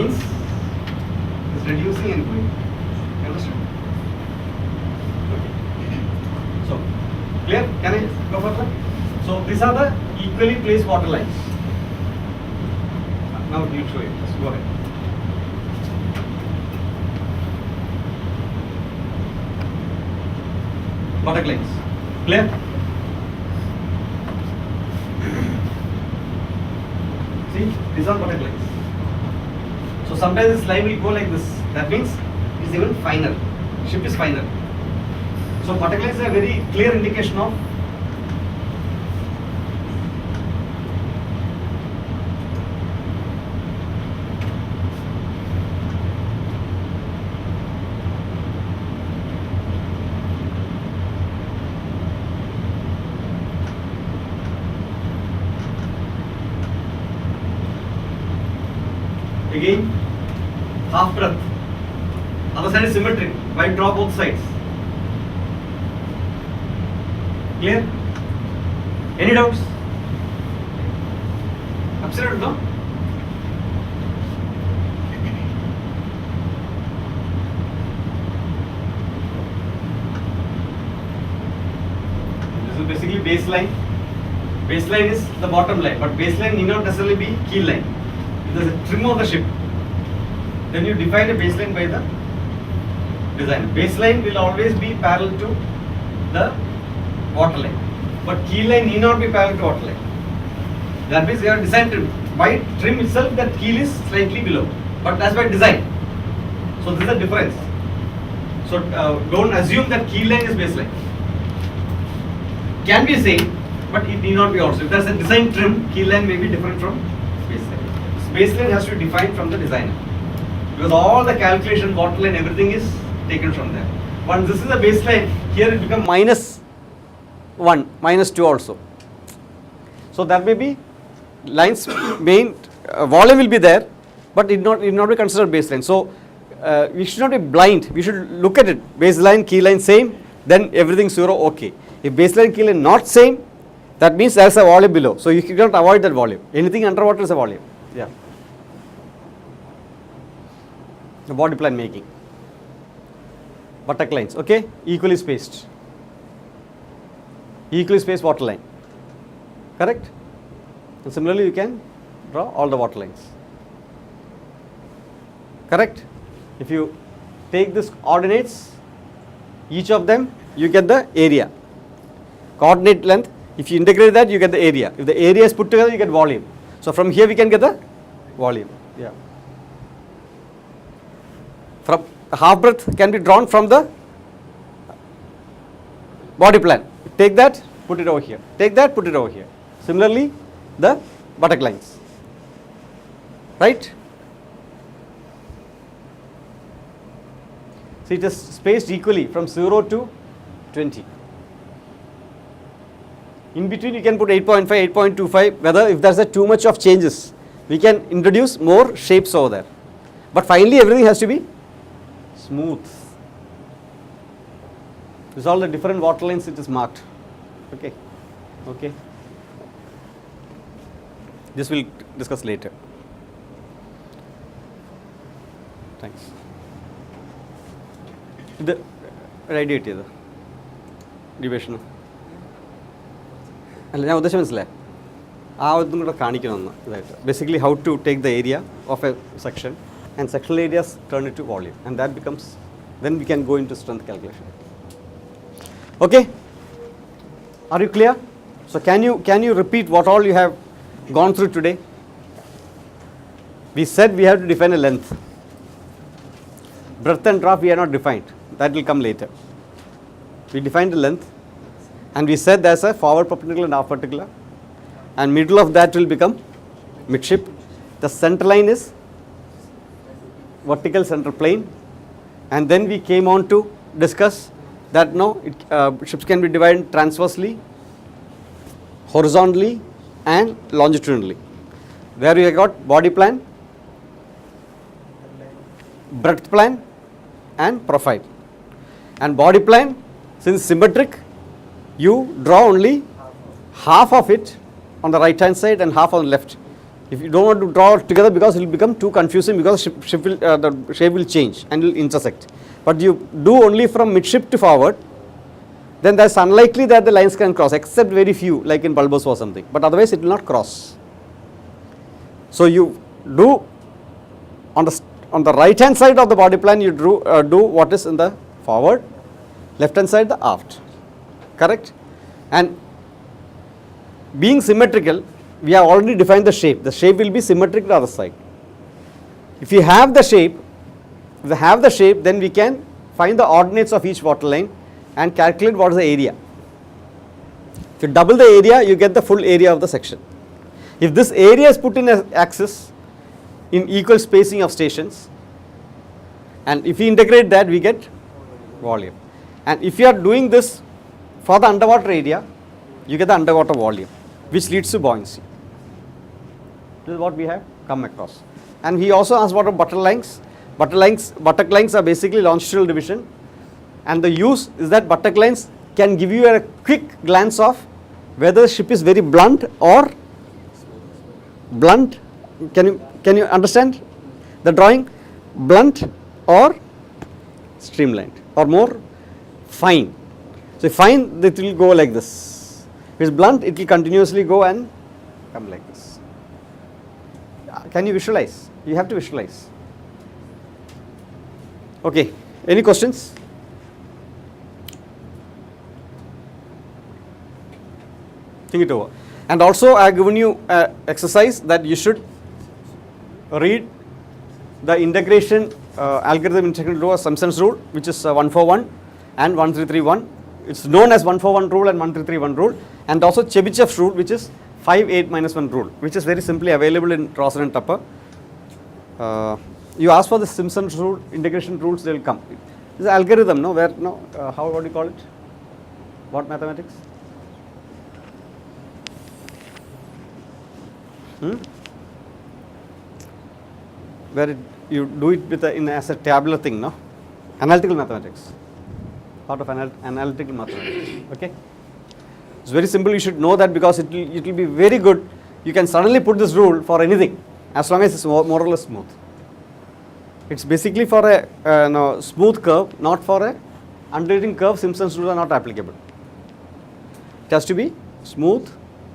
means it's reducing and going. You understand? Okay. So, clear? Can I go further? So, these are the equally placed water lines. Now you show it. Just go ahead. Buttock lines. Clear? See, these are buttock lines. So sometimes this line will go like this. That means it is even finer. Ship is finer. So buttock lines are a very clear indication of again half breadth. Other side is symmetric. Why draw both sides? Clear? Any doubts? Absolute no? This is basically baseline. Baseline is the bottom line, but baseline need not necessarily be keel line. If there is a trim of the ship, then you define a baseline by the design. Baseline will always be parallel to the waterline, but keel line need not be parallel to waterline. That means you have designed trim. By trim itself, that keel is slightly below, but that's by design. So this is the difference. So don't assume that keel line is baseline. Can be same, but it need not be also. If there is a design trim, keel line may be different from baseline. So baseline has to be defined from the designer, because all the calculation, waterline, everything is taken from there. Once this is a baseline, here it becomes -1, -2 also. So there may be lines main volume will be there, but it not be considered baseline. So we should not be blind. We should look at it. Baseline, key line same, then everything 0, okay. If baseline, key line not same, that means there is a volume below. So you cannot avoid that volume. Anything underwater is a volume. Yeah. The body plan making. Buttock lines, okay, equally spaced. Equally spaced water line. Correct? And similarly, you can draw all the water lines. Correct? If you take this coordinates, each of them, you get the area. Coordinate length, if you integrate that, you get the area. If the area is put together, you get volume. So from here, we can get the volume. Yeah. From the half breadth can be drawn from the body plan. Take that, put it over here. Take that, put it over here. Similarly, the buttock lines. Right? See, it is spaced equally from 0 to 20. In between, you can put 8.5, 8.25. Whether if there is too much of changes, we can introduce more shapes over there. But finally, everything has to be smooth. This is all the different water lines it is marked. Okay. Okay. This we'll discuss later. Thanks. The radiate is deviation. അല്ല ഞാൻ ഉദ്ദേശം മനസ്സിലായി ആ ഇതും കൂടെ കാണിക്കണമെന്ന് ഇതായിട്ട് basically how to take the area of a section and sectional areas turn it to volume and that becomes then we can go into strength calculation. Okay, are you clear? So can you repeat what all you have gone through today? We said we have to define a length. Breadth and drop we are not defined, that will come later. We defined the length and we said there's a forward perpendicular and aft perpendicular, and middle of that will become midship. The center line is vertical center plane, and then we came on to discuss that ships can be divided transversely, horizontally and longitudinally. There we have got body plan, breadth plan and profile. And body plan, since symmetric, you draw only half of it on the right hand side and half on the left. If you don't want to draw it together, because it will become too confusing, because the shape will change and will intersect. But you do only from midship to forward, then that's unlikely that the lines can cross, except very few, like in bulbous or something. But otherwise, it will not cross. So you do on the right hand side of the body plan, you do what is in the forward, left hand side the aft, correct? And being symmetrical, we have already defined the shape. The shape will be symmetric to the other side. If you have the shape, then we can find the ordinates of each waterline and calculate what is the area. If you double the area, you get the full area of the section. If this area is put in an axis in equal spacing of stations, and if we integrate that, we get volume. And if you are doing this for the underwater area, you get the underwater volume, which leads to buoyancy. This is what we have come across. And he also asked what are buttock lines. Buttock lines are basically longitudinal division, and the use is that buttock lines can give you a quick glance of whether the ship is very blunt or blunt. Can you understand the drawing? Blunt or streamlined or more fine. So if fine, it will go like this. If it's blunt, it will continuously go and come like this. Can you visualize? You have to visualize. Okay, any questions? Think it over. And also I have given you an exercise that you should read the integration algorithm integral to a Simpson's rule, which is 141 and 1331. It's known as 141 rule and 1331 rule, and also Chebyshev's rule, which is 5-8-1 rule, which is very simply available in Rosen and Tupper. You ask for the Simpson's rule, integration rules, they will come. This is algorithm, no? What do you call it? What mathematics? Where you do it with as a tabular thing, no? Analytical mathematics. Part of analytical mathematics. Okay? It's very simple. You should know that, because it will be very good. You can suddenly put this rule for anything as long as it's more or less smooth. It's basically for a smooth curve, not for a undulating curve. Simpson's rules are not applicable. It has to be smooth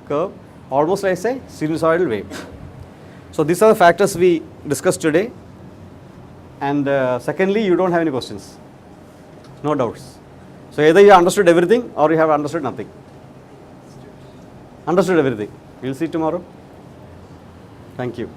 curve, almost like a sinusoidal wave. So these are the factors we discussed today. And secondly, you don't have any questions, no doubts. So either you understood everything or you have understood nothing. Understood everything. We'll see tomorrow. Thank you.